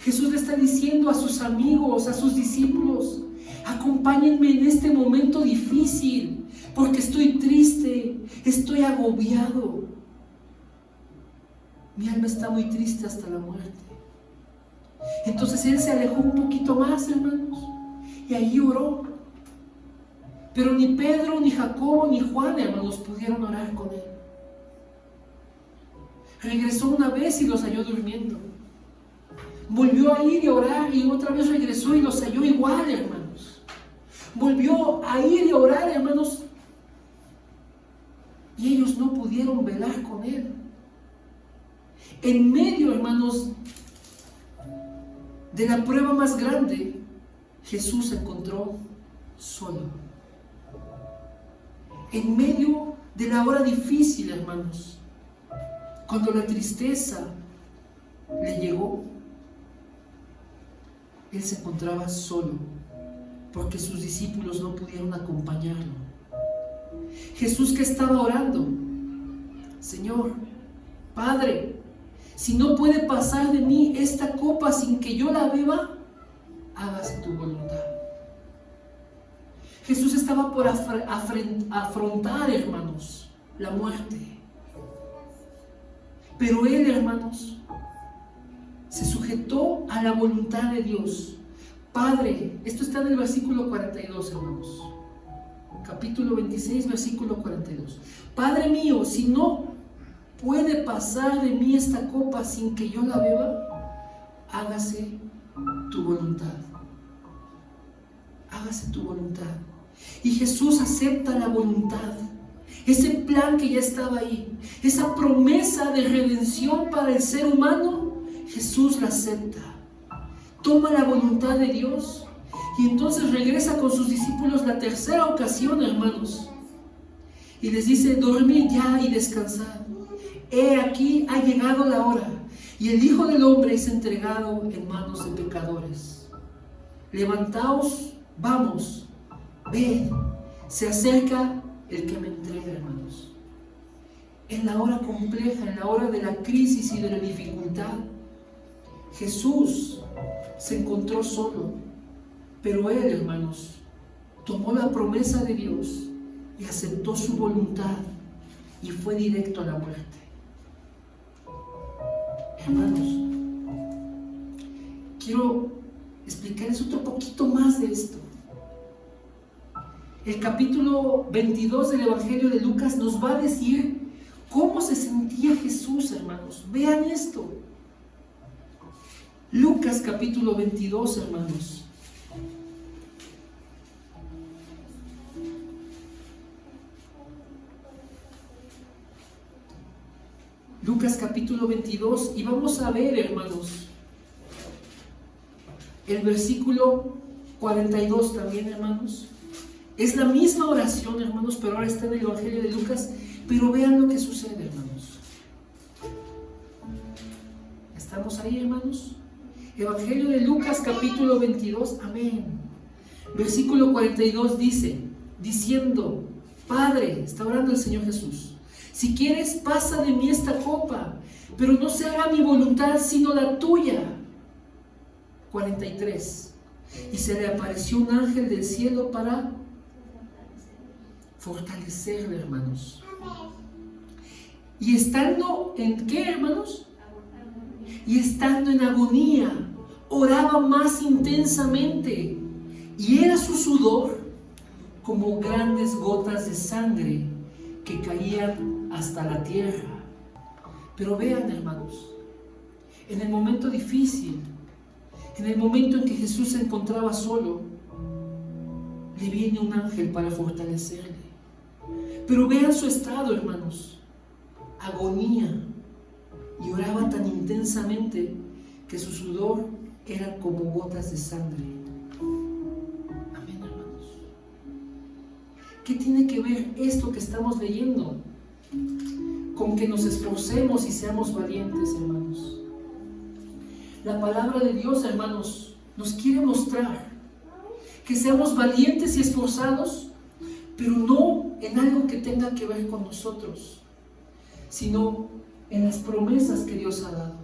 Jesús le está diciendo a sus amigos, a sus discípulos: acompáñenme en este momento difícil, porque estoy triste, estoy agobiado. Mi alma está muy triste hasta la muerte. Entonces él se alejó un poquito más, hermanos, y allí oró. Pero ni Pedro, ni Jacobo, ni Juan, hermanos, pudieron orar con él. Regresó una vez y los halló durmiendo. Volvió a ir y orar y otra vez regresó y los halló igual, hermanos. Volvió a ir y orar, hermanos, y ellos no pudieron velar con él. En medio, hermanos, de la prueba más grande, Jesús se encontró solo. En medio de la hora difícil, hermanos, cuando la tristeza le llegó, él se encontraba solo, porque sus discípulos no pudieron acompañarlo. Jesús, que estaba orando: Señor, Padre, si no puede pasar de mí esta copa sin que yo la beba, hágase tu voluntad. Jesús estaba por afrontar, hermanos, la muerte. Pero él, hermanos, se sujetó a la voluntad de Dios. Padre, esto está en el versículo 42, hermanos. Capítulo 26, versículo 42. Padre mío, si no puede pasar de mí esta copa sin que yo la beba, hágase tu voluntad. Hágase tu voluntad. Y Jesús acepta la voluntad. Ese plan que ya estaba ahí, esa promesa de redención para el ser humano, Jesús la acepta. Toma la voluntad de Dios y entonces regresa con sus discípulos la tercera ocasión, hermanos, y les dice: dormid ya y descansad. He aquí ha llegado la hora y el Hijo del Hombre es entregado en manos de pecadores. Levantaos, vamos, ved, se acerca el que me entrega, hermanos. En la hora compleja, en la hora de la crisis y de la dificultad, Jesús se encontró solo, pero él, hermanos, tomó la promesa de Dios y aceptó su voluntad y fue directo a la muerte. Hermanos, quiero explicarles otro poquito más de esto. El capítulo 22 del Evangelio de Lucas nos va a decir cómo se sentía Jesús, hermanos. Vean esto. Lucas capítulo 22, hermanos. Lucas capítulo 22, y vamos a ver, hermanos, el versículo 42 también, hermanos. Es la misma oración, hermanos, pero ahora está en el Evangelio de Lucas. Pero vean lo que sucede, hermanos. ¿Estamos ahí, hermanos? Evangelio de Lucas capítulo 22, amén. Versículo 42 dice, diciendo: Padre, está orando el Señor Jesús, si quieres, pasa de mí esta copa, pero no se haga mi voluntad sino la tuya. 43. Y se le apareció un ángel del cielo para fortalecerle, hermanos. Y estando en ¿qué, hermanos? Y estando en agonía, oraba más intensamente y era su sudor como grandes gotas de sangre que caían hasta la tierra. Pero vean, hermanos, en el momento difícil, en el momento en que Jesús se encontraba solo, le viene un ángel para fortalecerle. Pero vean su estado, hermanos, agonía, y oraba tan intensamente que su sudor era como gotas de sangre. Amén, hermanos. ¿Qué tiene que ver esto que estamos leyendo con que nos esforcemos y seamos valientes, hermanos? La palabra de Dios, hermanos, nos quiere mostrar que seamos valientes y esforzados, pero no en algo que tenga que ver con nosotros, sino en las promesas que Dios ha dado,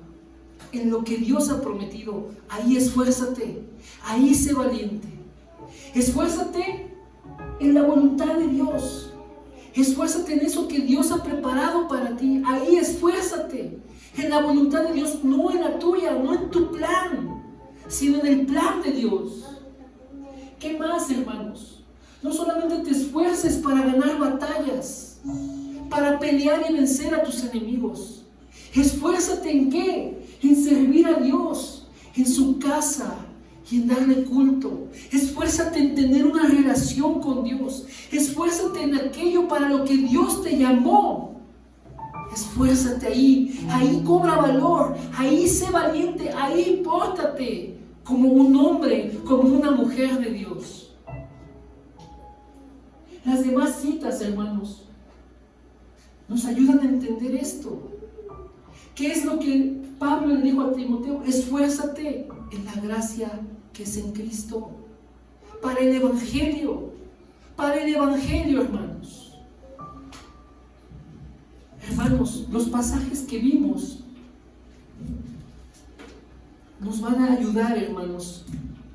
en lo que Dios ha prometido. Ahí esfuérzate, ahí sé valiente. Esfuérzate en la voluntad de Dios. Esfuérzate en eso que Dios ha preparado para ti. Ahí esfuérzate en la voluntad de Dios, no en la tuya, no en tu plan, sino en el plan de Dios. ¿Qué más, hermanos? No solamente te esfuerces para ganar batallas, para pelear y vencer a tus enemigos. Esfuérzate ¿en qué? En servir a Dios, en su casa y en darle culto. Esfuérzate en tener una relación con Dios. Esfuérzate en aquello para lo que Dios te llamó. Esfuérzate ahí, ahí cobra valor, ahí sé valiente, ahí pórtate como un hombre, como una mujer de Dios. Las demás citas, hermanos, nos ayudan a entender esto. ¿Qué es lo que Pablo le dijo a Timoteo? Esfuérzate en la gracia que es en Cristo, para el Evangelio, hermanos. Hermanos, los pasajes que vimos nos van a ayudar, hermanos,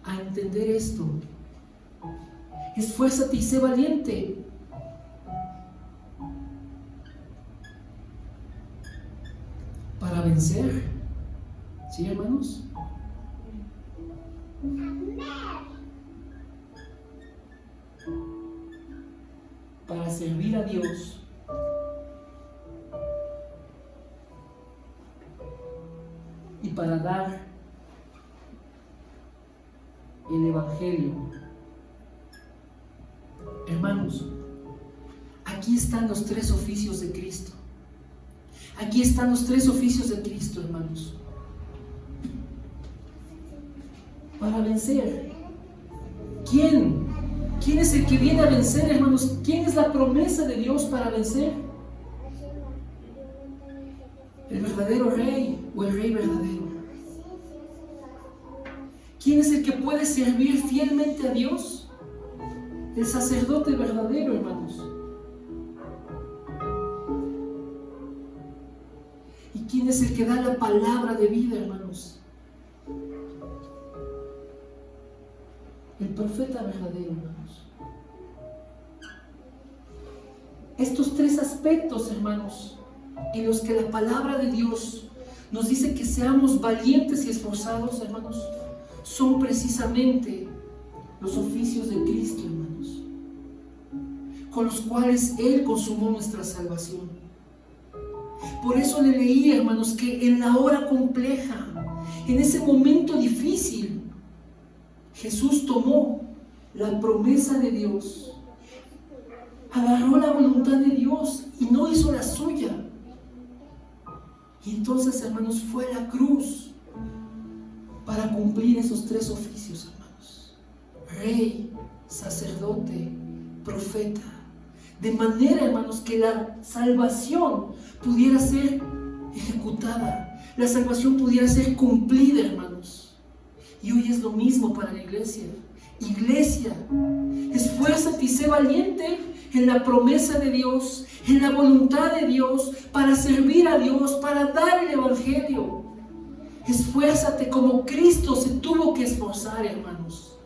a entender esto. Esfuérzate y sé valiente. Para vencer. ¿Sí, hermanos? Para servir a Dios. Y para dar el Evangelio. Hermanos, aquí están los tres oficios de Cristo. Aquí están los tres oficios de Cristo, hermanos. Para vencer. ¿Quién? ¿Quién es el que viene a vencer, hermanos? ¿Quién es la promesa de Dios para vencer? ¿El verdadero rey o el rey verdadero? ¿Quién es el que puede servir fielmente a Dios? El sacerdote verdadero, hermanos. ¿Y quién es el que da la palabra de vida, hermanos? El profeta verdadero, hermanos. Estos tres aspectos, hermanos, en los que la palabra de Dios nos dice que seamos valientes y esforzados, hermanos, son precisamente los oficios de Cristo, hermanos, con los cuales Él consumó nuestra salvación. Por eso le leí, hermanos, que en la hora compleja, en ese momento difícil, Jesús tomó la promesa de Dios, agarró la voluntad de Dios y no hizo la suya. Y entonces, hermanos, fue a la cruz para cumplir esos tres oficios, hermanos: rey, sacerdote, profeta. De manera, hermanos, que la salvación pudiera ser ejecutada, la salvación pudiera ser cumplida, hermanos. Y hoy es lo mismo para la iglesia. Iglesia, esfuérzate y sé valiente en la promesa de Dios, en la voluntad de Dios, para servir a Dios, para dar el Evangelio. Esfuérzate como Cristo se tuvo que esforzar, hermanos.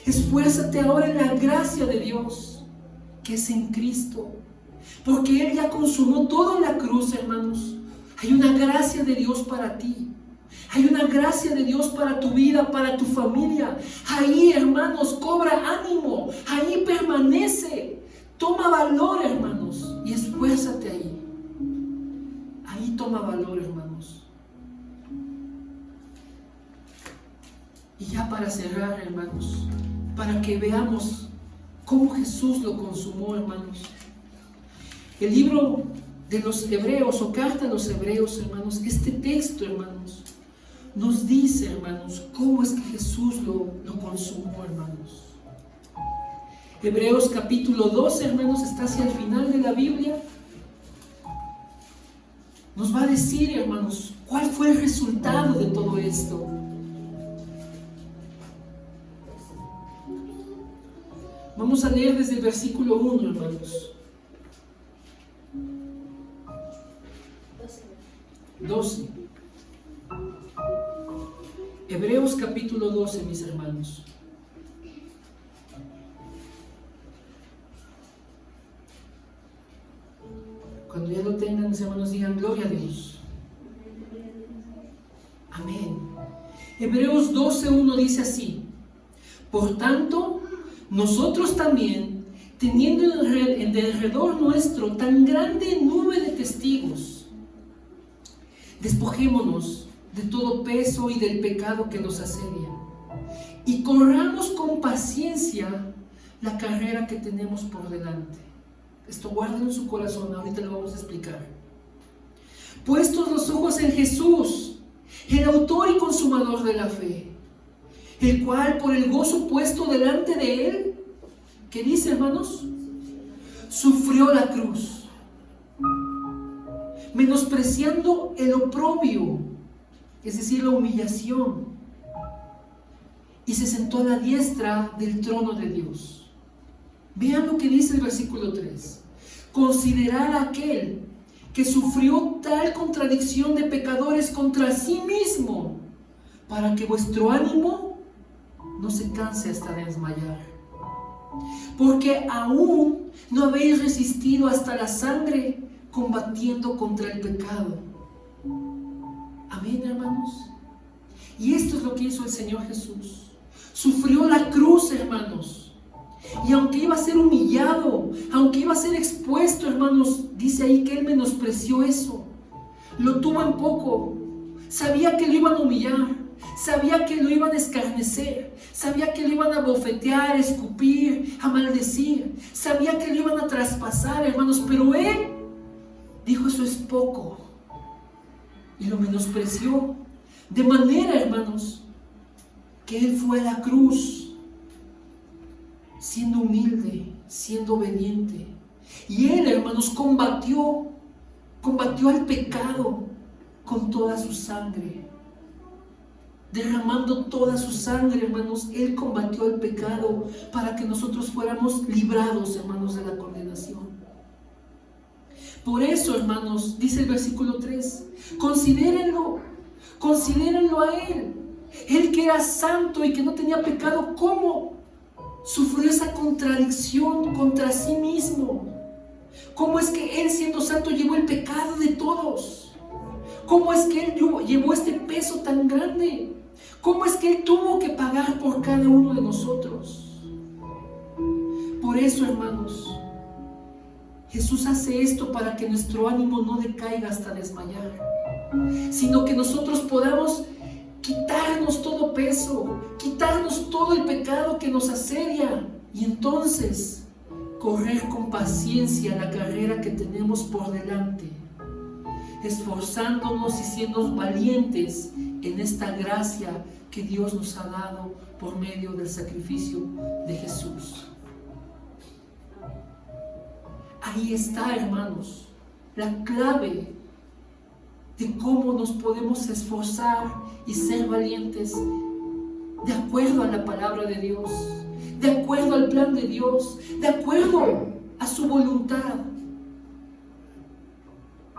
Esfuérzate ahora en la gracia de Dios, que es en Cristo, porque Él ya consumó todo en la cruz, hermanos. Hay una gracia de Dios para ti. Hay una gracia de Dios para tu vida, para tu familia. Ahí, hermanos, cobra ánimo. Ahí permanece. Toma valor, hermanos, y esfuérzate ahí. Ahí toma valor, hermanos. Y ya para cerrar, hermanos, para que veamos cómo Jesús lo consumó, hermanos. El libro de los Hebreos, o carta a los Hebreos, hermanos, este texto, hermanos, nos dice, hermanos, cómo es que Jesús lo consumó, hermanos. Hebreos capítulo 12, hermanos, está hacia el final de la Biblia. Nos va a decir, hermanos, cuál fue el resultado de todo esto. Vamos a leer desde el versículo 1, hermanos. 12. Hebreos capítulo 12, mis hermanos. Cuando ya lo tengan, mis hermanos, digan gloria a Dios. Amén. Hebreos 12:1 dice así: por tanto, nosotros también, teniendo en derredor nuestro tan grande nube de testigos, despojémonos de todo peso y del pecado que nos asedia, y corramos con paciencia la carrera que tenemos por delante. Esto guarden en su corazón, ahorita lo vamos a explicar. Puestos los ojos en Jesús, el autor y consumador de la fe, el cual por el gozo puesto delante de él, ¿qué dice, hermanos? Sufrió la cruz, menospreciando el oprobio, es decir, la humillación, y se sentó a la diestra del trono de Dios. Vean lo que dice el versículo 3. Considerad a aquel que sufrió tal contradicción de pecadores contra sí mismo, para que vuestro ánimo no se canse hasta desmayar. Porque aún no habéis resistido hasta la sangre, combatiendo contra el pecado. Amén, hermanos. Y esto es lo que hizo el Señor Jesús. Sufrió la cruz, hermanos. Y aunque iba a ser humillado, aunque iba a ser expuesto, hermanos, dice ahí que Él menospreció eso. Lo tuvo en poco. Sabía que lo iban a humillar. Sabía que lo iban a escarnecer. Sabía que lo iban a bofetear, escupir, a maldecir. Sabía que lo iban a traspasar, hermanos. Pero Él dijo: eso es poco. Y lo menospreció. De manera, hermanos, que Él fue a la cruz, siendo humilde, siendo obediente. Y Él, hermanos, combatió al pecado con toda su sangre. Derramando toda su sangre, hermanos, Él combatió al pecado para que nosotros fuéramos librados, hermanos, de la condenación. Por eso, hermanos, dice el versículo 3, considérenlo a Él que era santo y que no tenía pecado, ¿cómo sufrió esa contradicción contra sí mismo? ¿Cómo es que Él, siendo santo, llevó el pecado de todos? ¿Cómo es que Él llevó este peso tan grande? ¿Cómo es que Él tuvo que pagar por cada uno de nosotros? Por eso, hermanos, Jesús hace esto para que nuestro ánimo no decaiga hasta desmayar, sino que nosotros podamos quitarnos todo peso, quitarnos todo el pecado que nos asedia, y entonces correr con paciencia la carrera que tenemos por delante, esforzándonos y siendo valientes en esta gracia que Dios nos ha dado por medio del sacrificio de Jesús. Ahí está, hermanos, la clave de cómo nos podemos esforzar y ser valientes de acuerdo a la palabra de Dios, de acuerdo al plan de Dios, de acuerdo a su voluntad.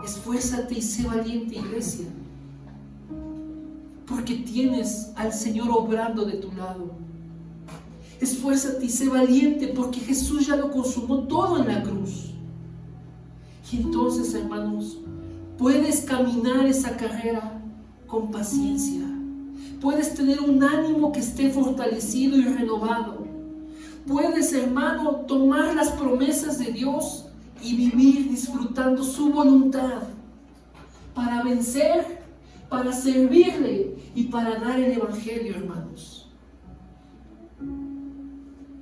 Esfuérzate y sé valiente, iglesia, porque tienes al Señor obrando de tu lado. Esfuérzate y sé valiente, porque Jesús ya lo consumó todo en la cruz. Y entonces, hermanos, puedes caminar esa carrera con paciencia. Puedes tener un ánimo que esté fortalecido y renovado. Puedes, hermano, tomar las promesas de Dios y vivir disfrutando su voluntad para vencer, para servirle y para dar el evangelio, hermanos.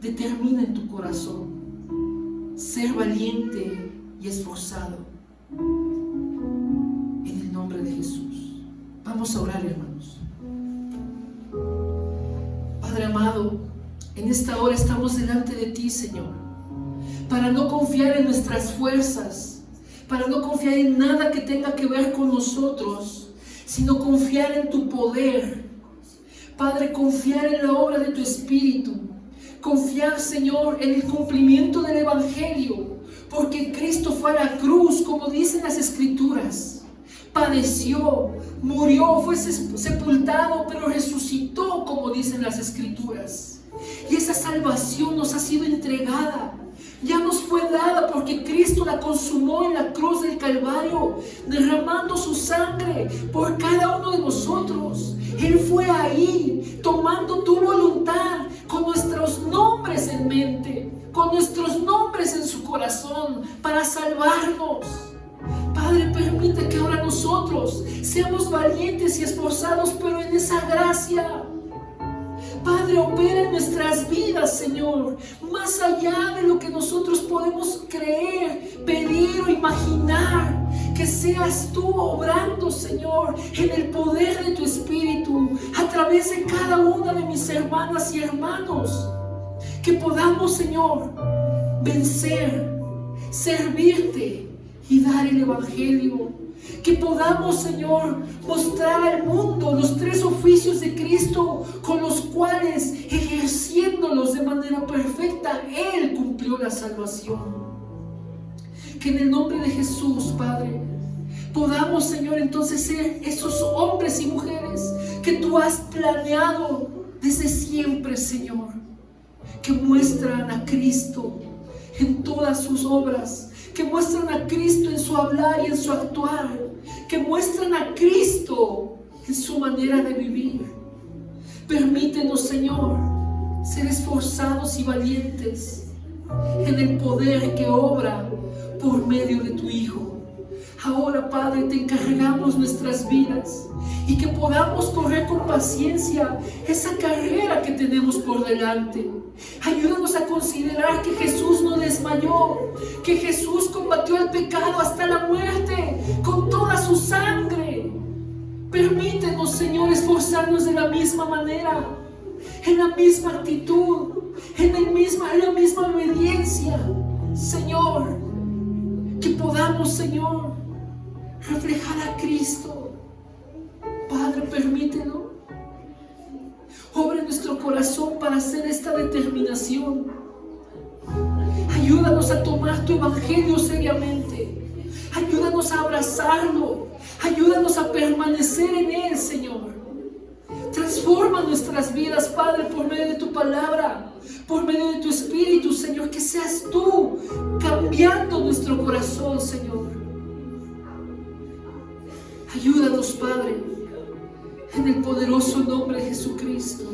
Determina en tu corazón ser valiente y esforzado en el nombre de Jesús. Vamos a orar, hermanos. Padre amado, en esta hora estamos delante de ti, Señor, para no confiar en nuestras fuerzas, para no confiar en nada que tenga que ver con nosotros, sino confiar en tu poder. Padre, confiar en la obra de tu Espíritu, confiar, Señor, en el cumplimiento del Evangelio, porque Cristo fue a la cruz, como dicen las Escrituras, padeció, murió, fue sepultado, pero resucitó, como dicen las Escrituras. Y esa salvación nos ha sido entregada, ya nos fue dada, porque Cristo la consumó en la cruz del Calvario, derramando su sangre por cada uno de nosotros. Él fue ahí, tomando tu voluntad, con nuestros nombres en mente, con nuestros nombres en su corazón, para salvarnos. Padre, permite que ahora nosotros seamos valientes y esforzados, pero en esa gracia. Padre, opera en nuestras vidas, Señor, más allá de lo que nosotros podemos creer, pedir o imaginar. Que seas tú obrando, Señor, en el poder de tu Espíritu, a través de cada una de mis hermanas y hermanos. Que podamos, Señor, vencer, servirte y dar el Evangelio. Que podamos, Señor, mostrar al mundo los 3 oficios de Cristo, con los cuales, ejerciéndolos de manera perfecta, Él cumplió la salvación. Que en el nombre de Jesús, Padre, podamos, Señor, entonces ser esos hombres y mujeres que tú has planeado desde siempre, Señor, que muestran a Cristo en todas sus obras, que muestran a Cristo en su hablar y en su actuar, que muestran a Cristo en su manera de vivir. Permítenos, Señor, ser esforzados y valientes en el poder que obra por medio de tu Hijo. Ahora, Padre, te encargamos nuestras vidas y que podamos correr con paciencia esa carrera que tenemos por delante. Ayúdanos a considerar que Jesús no desmayó, que Jesús combatió el pecado hasta la muerte con toda su sangre. Permítenos, Señor, esforzarnos de la misma manera, en la misma actitud, en la misma obediencia, Señor. Que podamos, Señor, reflejar a Cristo. Padre, permítelo. Obra en nuestro corazón para hacer esta determinación. Ayúdanos a tomar tu Evangelio seriamente. Ayúdanos a abrazarlo. Ayúdanos a permanecer en él, Señor. Transforma nuestras vidas, Padre, por medio de tu palabra, por medio de tu Espíritu, Señor. Que seas tú cambiando nuestro corazón, Señor. Ayúdanos, Padre, en el poderoso nombre de Jesucristo.